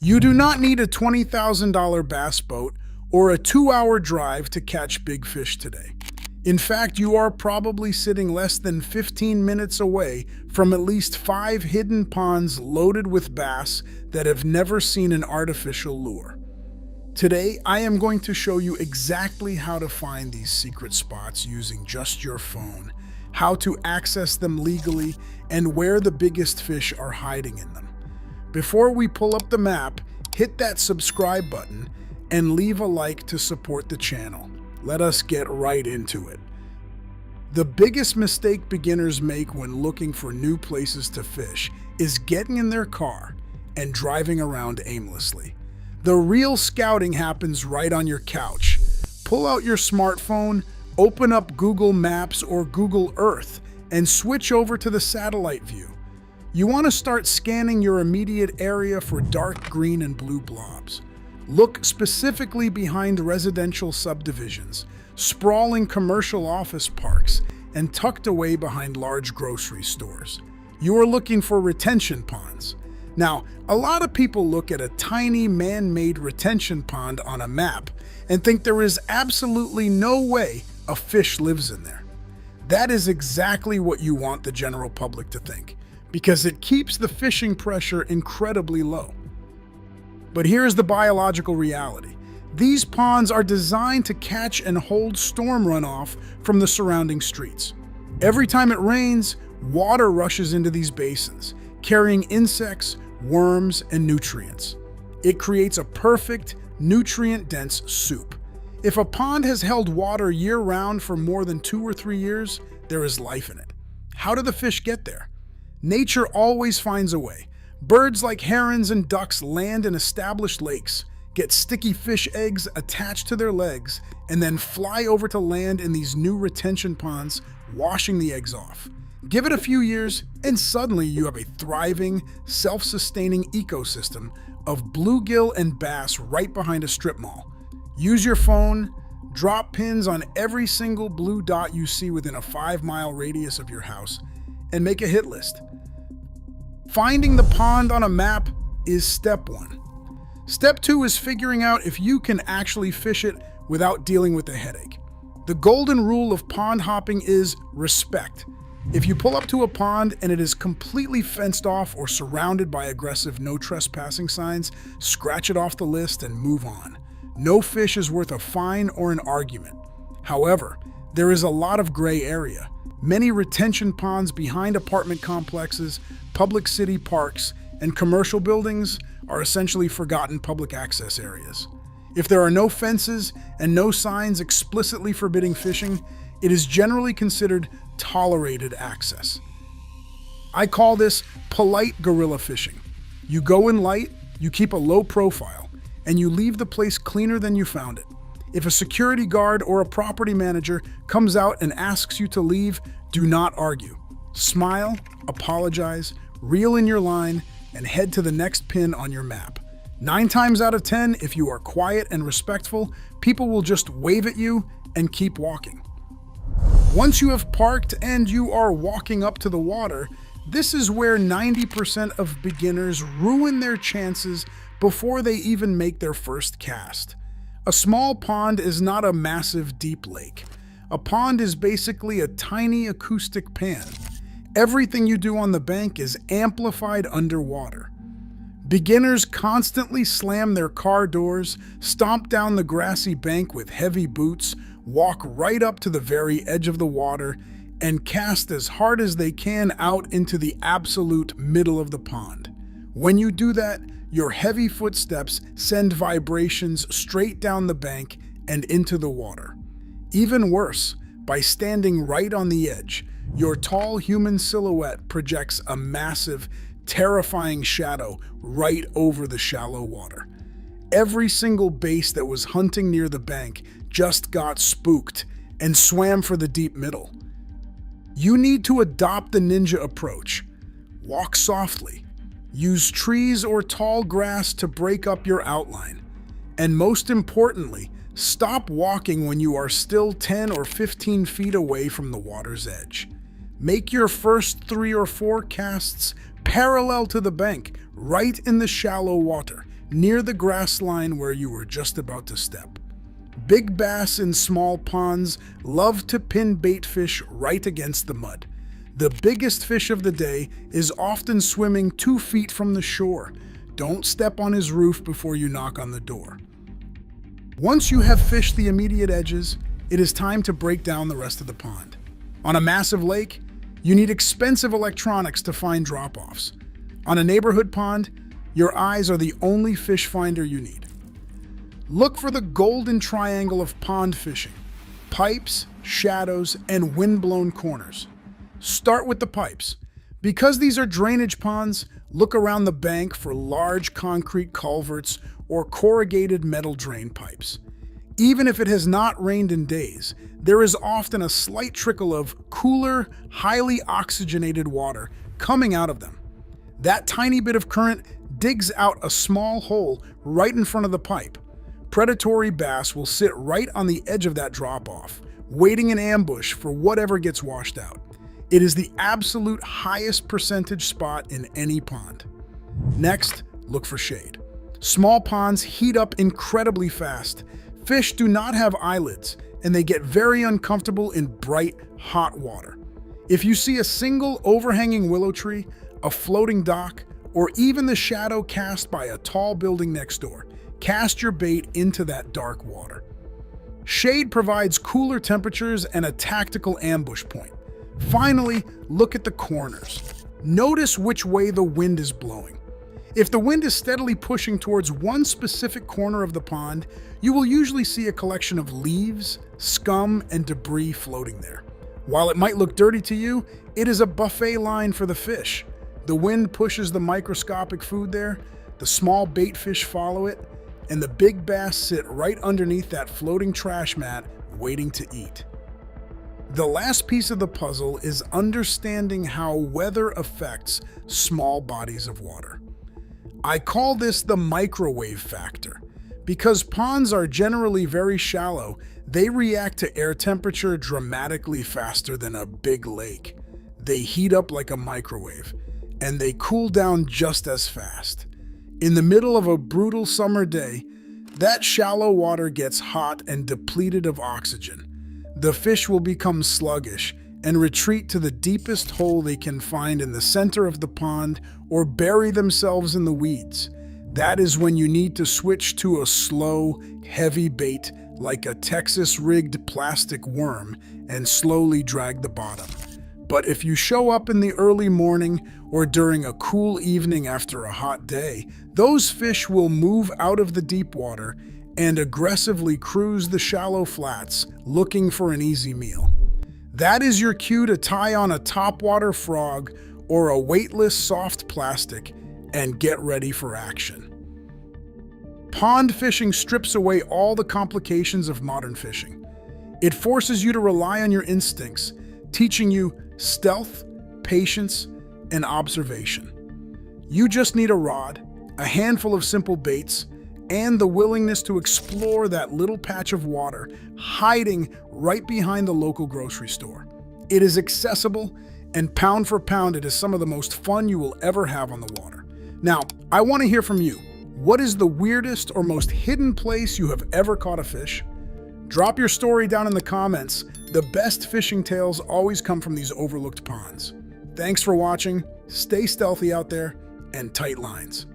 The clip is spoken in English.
You do not need a $20,000 bass boat or a 2-hour drive to catch big fish today. In fact, you are probably sitting less than 15 minutes away from at least 5 hidden ponds loaded with bass that have never seen an artificial lure. Today, I am going to show you exactly how to find these secret spots using just your phone, how to access them legally, and where the biggest fish are hiding in them. Before we pull up the map, hit that subscribe button and leave a like to support the channel. Let us get right into it. The biggest mistake beginners make when looking for new places to fish is getting in their car and driving around aimlessly. The real scouting happens right on your couch. Pull out your smartphone, open up Google Maps or Google Earth, and switch over to the satellite view. You want to start scanning your immediate area for dark green and blue blobs. Look specifically behind residential subdivisions, sprawling commercial office parks, and tucked away behind large grocery stores. You are looking for retention ponds. Now, a lot of people look at a tiny man-made retention pond on a map and think there is absolutely no way a fish lives in there. That is exactly what you want the general public to think, because it keeps the fishing pressure incredibly low. But here's the biological reality. These ponds are designed to catch and hold storm runoff from the surrounding streets. Every time it rains, water rushes into these basins, carrying insects, worms, and nutrients. It creates a perfect, nutrient-dense soup. If a pond has held water year-round for more than 2 or 3 years, there is life in it. How do the fish get there? Nature always finds a way. Birds like herons and ducks land in established lakes, get sticky fish eggs attached to their legs, and then fly over to land in these new retention ponds, washing the eggs off. Give it a few years, and suddenly you have a thriving, self-sustaining ecosystem of bluegill and bass right behind a strip mall. Use your phone, drop pins on every single blue dot you see within a 5-mile radius of your house, and make a hit list. Finding the pond on a map is step 1. Step 2 is figuring out if you can actually fish it without dealing with the headache. The golden rule of pond hopping is respect. If you pull up to a pond and it is completely fenced off or surrounded by aggressive no trespassing signs, scratch it off the list and move on. No fish is worth a fine or an argument. However, there is a lot of gray area. Many retention ponds behind apartment complexes, public city parks, and commercial buildings are essentially forgotten public access areas. If there are no fences and no signs explicitly forbidding fishing, it is generally considered tolerated access. I call this polite guerrilla fishing. You go in light, you keep a low profile, and you leave the place cleaner than you found it. If a security guard or a property manager comes out and asks you to leave, do not argue. Smile, apologize, reel in your line, and head to the next pin on your map. 9 times out of 10, if you are quiet and respectful, people will just wave at you and keep walking. Once you have parked and you are walking up to the water, this is where 90% of beginners ruin their chances before they even make their first cast. A small pond is not a massive deep lake. A pond is basically a tiny acoustic pan. Everything you do on the bank is amplified underwater. Beginners constantly slam their car doors, stomp down the grassy bank with heavy boots, walk right up to the very edge of the water, and cast as hard as they can out into the absolute middle of the pond. When you do that, your heavy footsteps send vibrations straight down the bank and into the water. Even worse, by standing right on the edge, your tall human silhouette projects a massive, terrifying shadow right over the shallow water. Every single bass that was hunting near the bank just got spooked and swam for the deep middle. You need to adopt the ninja approach. Walk softly. Use trees or tall grass to break up your outline. And most importantly, stop walking when you are still 10 or 15 feet away from the water's edge. Make your first 3 or 4 casts parallel to the bank, right in the shallow water. near the grass line where you were just about to step. Big bass in small ponds love to pin bait fish right against the mud. The biggest fish of the day is often swimming 2 feet from the shore. Don't step on his roof before you knock on the door. Once you have fished the immediate edges, it is time to break down the rest of the pond. On a massive lake, you need expensive electronics to find drop-offs. On a neighborhood pond, your eyes are the only fish finder you need. Look for the golden triangle of pond fishing: pipes, shadows, and wind-blown corners. Start with the pipes. Because these are drainage ponds, look around the bank for large concrete culverts or corrugated metal drain pipes. Even if it has not rained in days, there is often a slight trickle of cooler, highly oxygenated water coming out of them. That tiny bit of current digs out a small hole right in front of the pipe. Predatory bass will sit right on the edge of that drop-off, waiting in ambush for whatever gets washed out. It is the absolute highest percentage spot in any pond. Next, look for shade. Small ponds heat up incredibly fast. Fish do not have eyelids, and they get very uncomfortable in bright, hot water. If you see a single overhanging willow tree, a floating dock, or even the shadow cast by a tall building next door, cast your bait into that dark water. Shade provides cooler temperatures and a tactical ambush point. Finally, look at the corners. Notice which way the wind is blowing. If the wind is steadily pushing towards one specific corner of the pond, you will usually see a collection of leaves, scum, and debris floating there. While it might look dirty to you, it is a buffet line for the fish. The wind pushes the microscopic food there, the small bait fish follow it, and the big bass sit right underneath that floating trash mat waiting to eat. The last piece of the puzzle is understanding how weather affects small bodies of water. I call this the microwave factor. Because ponds are generally very shallow, they react to air temperature dramatically faster than a big lake. They heat up like a microwave, and they cool down just as fast. In the middle of a brutal summer day, that shallow water gets hot and depleted of oxygen. The fish will become sluggish and retreat to the deepest hole they can find in the center of the pond or bury themselves in the weeds. That is when you need to switch to a slow, heavy bait like a Texas-rigged plastic worm and slowly drag the bottom. But if you show up in the early morning or during a cool evening after a hot day, those fish will move out of the deep water and aggressively cruise the shallow flats looking for an easy meal. That is your cue to tie on a topwater frog or a weightless soft plastic and get ready for action. Pond fishing strips away all the complications of modern fishing. It forces you to rely on your instincts, teaching you stealth, patience, and observation. You just need a rod, a handful of simple baits, and the willingness to explore that little patch of water hiding right behind the local grocery store. It is accessible, and pound for pound, it is some of the most fun you will ever have on the water. Now, I want to hear from you. What is the weirdest or most hidden place you have ever caught a fish? Drop your story down in the comments. The best fishing tales always come from these overlooked ponds. Thanks for watching. Stay stealthy out there, and tight lines.